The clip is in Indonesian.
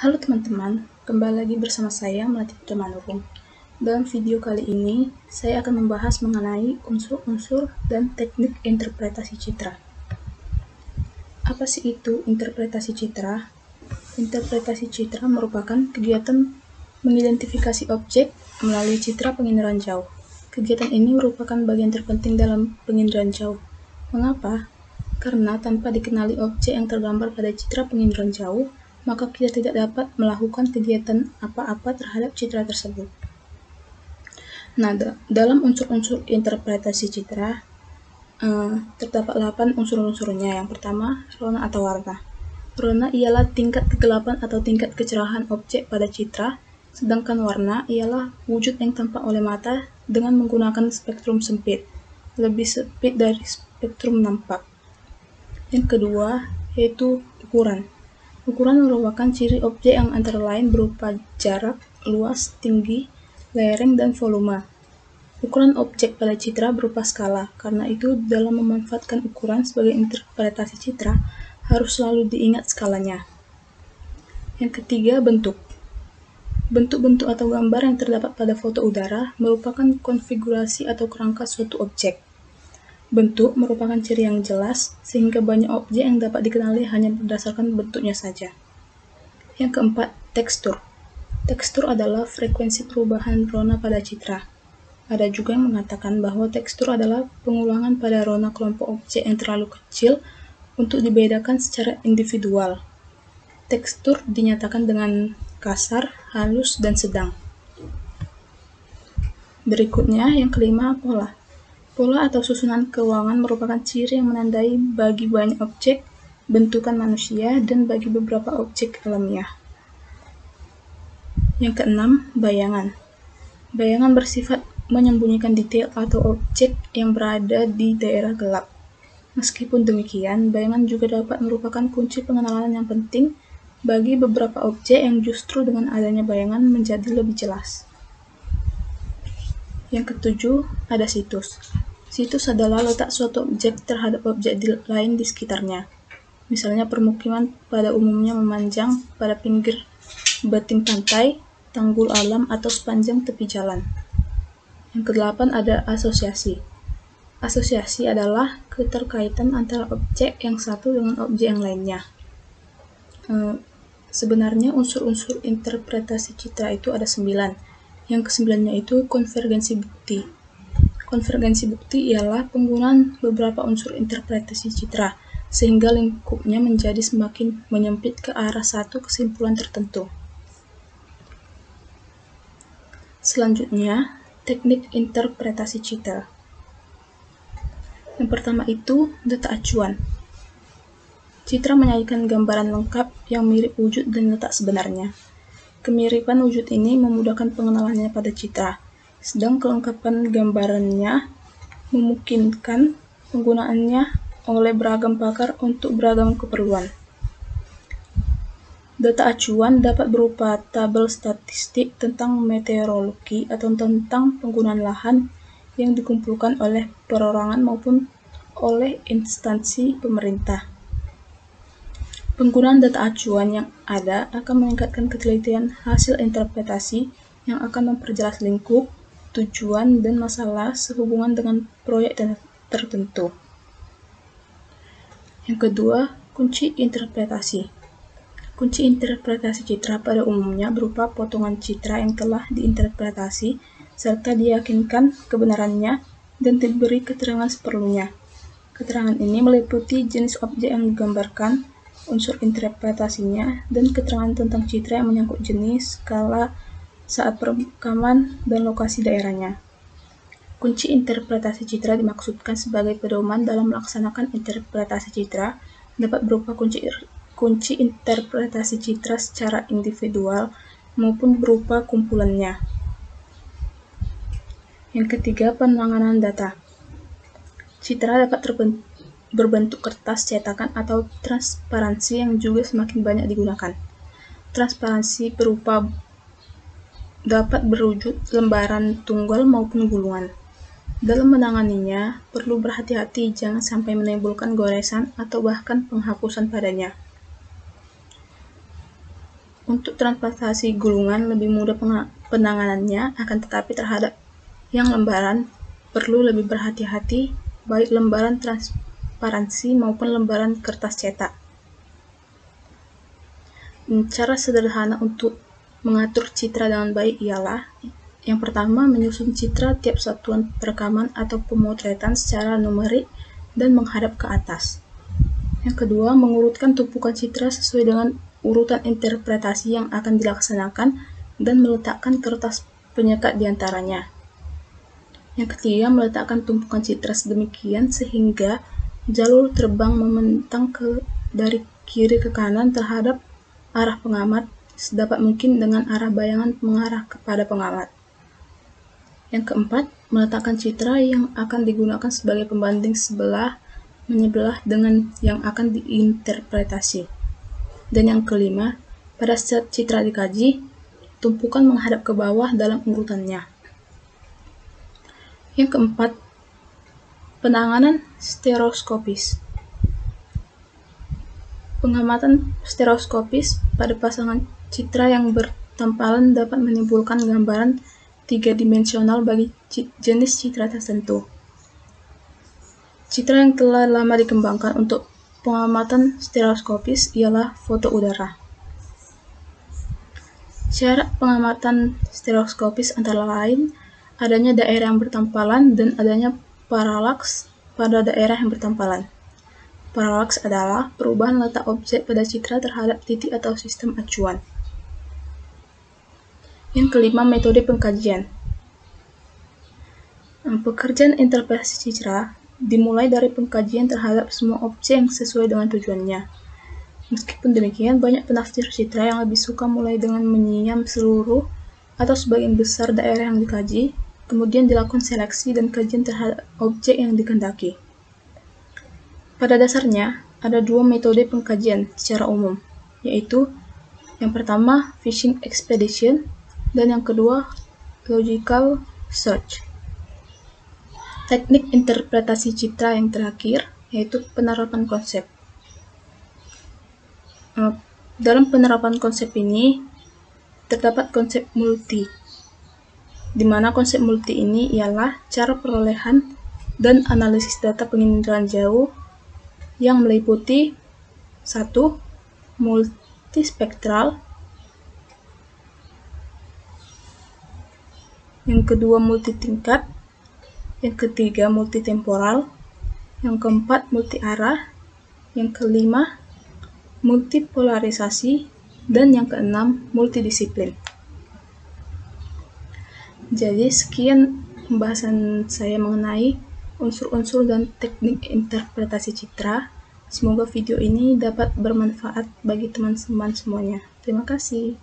Halo teman-teman, kembali lagi bersama saya Melati Putri Manurung. Dalam video kali ini, saya akan membahas mengenai unsur-unsur dan teknik interpretasi citra. Apa sih itu interpretasi citra? Interpretasi citra merupakan kegiatan mengidentifikasi objek melalui citra penginderaan jauh. Kegiatan ini merupakan bagian terpenting dalam penginderaan jauh. Mengapa? Karena tanpa dikenali objek yang tergambar pada citra penginderaan jauh, maka kita tidak dapat melakukan kegiatan apa-apa terhadap citra tersebut. Nah, dalam unsur-unsur interpretasi citra, terdapat 8 unsur-unsurnya. Yang pertama, rona atau warna. Rona ialah tingkat kegelapan atau tingkat kecerahan objek pada citra, sedangkan warna ialah wujud yang tampak oleh mata dengan menggunakan spektrum sempit, lebih sempit dari spektrum nampak. Yang kedua, yaitu ukuran. Ukuran merupakan ciri objek yang antara lain berupa jarak, luas, tinggi, lereng, dan volume. Ukuran objek pada citra berupa skala, karena itu dalam memanfaatkan ukuran sebagai interpretasi citra, harus selalu diingat skalanya. Yang ketiga, bentuk. Bentuk-bentuk atau gambar yang terdapat pada foto udara merupakan konfigurasi atau kerangka suatu objek. Bentuk merupakan ciri yang jelas, sehingga banyak objek yang dapat dikenali hanya berdasarkan bentuknya saja. Yang keempat, tekstur. Tekstur adalah frekuensi perubahan rona pada citra. Ada juga yang mengatakan bahwa tekstur adalah pengulangan pada rona kelompok objek yang terlalu kecil untuk dibedakan secara individual. Tekstur dinyatakan dengan kasar, halus, dan sedang. Berikutnya, yang kelima, pola. Pola atau susunan keuangan merupakan ciri yang menandai bagi banyak objek bentukan manusia dan bagi beberapa objek alamiah. Yang keenam, bayangan. Bayangan bersifat menyembunyikan detail atau objek yang berada di daerah gelap. Meskipun demikian, bayangan juga dapat merupakan kunci pengenalan yang penting bagi beberapa objek yang justru dengan adanya bayangan menjadi lebih jelas. Yang ketujuh, ada situs. Situs adalah letak suatu objek terhadap objek lain di sekitarnya. Misalnya permukiman pada umumnya memanjang pada pinggir beting pantai, tanggul alam, atau sepanjang tepi jalan. Yang kedelapan, ada asosiasi. Asosiasi adalah keterkaitan antara objek yang satu dengan objek yang lainnya. Sebenarnya unsur-unsur interpretasi citra itu ada 9. Yang kesembilannya itu konvergensi bukti. Konvergensi bukti ialah penggunaan beberapa unsur interpretasi citra, sehingga lingkupnya menjadi semakin menyempit ke arah satu kesimpulan tertentu. Selanjutnya, teknik interpretasi citra. Yang pertama itu, data acuan. Citra menyajikan gambaran lengkap yang mirip wujud dan letak sebenarnya. Kemiripan wujud ini memudahkan pengenalannya pada citra, sedang kelengkapan gambarannya memungkinkan penggunaannya oleh beragam pakar untuk beragam keperluan. Data acuan dapat berupa tabel statistik tentang meteorologi atau tentang penggunaan lahan yang dikumpulkan oleh perorangan maupun oleh instansi pemerintah. Penggunaan data acuan yang ada akan meningkatkan ketelitian hasil interpretasi yang akan memperjelas lingkup, tujuan, dan masalah sehubungan dengan proyek tertentu. Yang kedua, kunci interpretasi. Kunci interpretasi citra pada umumnya berupa potongan citra yang telah diinterpretasi serta diyakinkan kebenarannya dan diberi keterangan seperlunya. Keterangan ini meliputi jenis objek yang digambarkan, unsur interpretasinya, dan keterangan tentang citra yang menyangkut jenis, skala, saat perekaman, dan lokasi daerahnya. Kunci interpretasi citra dimaksudkan sebagai pedoman dalam melaksanakan interpretasi citra, dapat berupa kunci interpretasi citra secara individual maupun berupa kumpulannya. Yang ketiga, penanganan data. Citra dapat berbentuk kertas cetakan atau transparansi yang juga semakin banyak digunakan. Transparansi berupa dapat berwujud lembaran tunggal maupun gulungan. Dalam menanganinya, perlu berhati-hati jangan sampai menimbulkan goresan atau bahkan penghapusan padanya. Untuk transplantasi gulungan lebih mudah penanganannya, akan tetapi terhadap yang lembaran perlu lebih berhati-hati, baik lembaran transparansi maupun lembaran kertas cetak. Cara sederhana untuk mengatur citra dengan baik ialah: yang pertama, menyusun citra tiap satuan perekaman atau pemotretan secara numerik dan menghadap ke atas. Yang kedua, mengurutkan tumpukan citra sesuai dengan urutan interpretasi yang akan dilaksanakan dan meletakkan kertas penyekat di antaranya. Yang ketiga, meletakkan tumpukan citra sedemikian sehingga jalur terbang membentang dari kiri ke kanan terhadap arah pengamat sedapat mungkin dengan arah bayangan mengarah kepada pengamat. Yang keempat, meletakkan citra yang akan digunakan sebagai pembanding menyebelah dengan yang akan diinterpretasi. Dan yang kelima, pada saat citra dikaji, tumpukan menghadap ke bawah dalam urutannya. Yang keempat, penanganan stereoskopis. Pengamatan stereoskopis pada pasangan citra yang bertempalan dapat menimbulkan gambaran tiga-dimensional bagi jenis citra tertentu. Citra yang telah lama dikembangkan untuk pengamatan stereoskopis ialah foto udara. Cara pengamatan stereoskopis antara lain adanya daerah yang bertempalan dan adanya paralaks pada daerah yang bertempalan. Paralaks adalah perubahan letak objek pada citra terhadap titik atau sistem acuan. Yang kelima, metode pengkajian. Pekerjaan interpretasi citra dimulai dari pengkajian terhadap semua objek yang sesuai dengan tujuannya. Meskipun demikian, banyak penafsir citra yang lebih suka mulai dengan menyiam seluruh atau sebagian besar daerah yang dikaji, kemudian dilakukan seleksi dan kajian terhadap objek yang dikehendaki. Pada dasarnya, ada dua metode pengkajian secara umum, yaitu yang pertama, fishing expedition, dan yang kedua, logical search. Teknik interpretasi citra yang terakhir yaitu penerapan konsep. Dalam penerapan konsep ini terdapat konsep multi, di mana konsep multi ini ialah cara perolehan dan analisis data penginderaan jauh yang meliputi 1. Multispektral, yang kedua multitingkat, yang ketiga multitemporal, yang keempat multiarah, yang kelima multipolarisasi, dan yang keenam multidisiplin. Jadi sekian pembahasan saya mengenai unsur-unsur dan teknik interpretasi citra. Semoga video ini dapat bermanfaat bagi teman-teman semuanya. Terima kasih.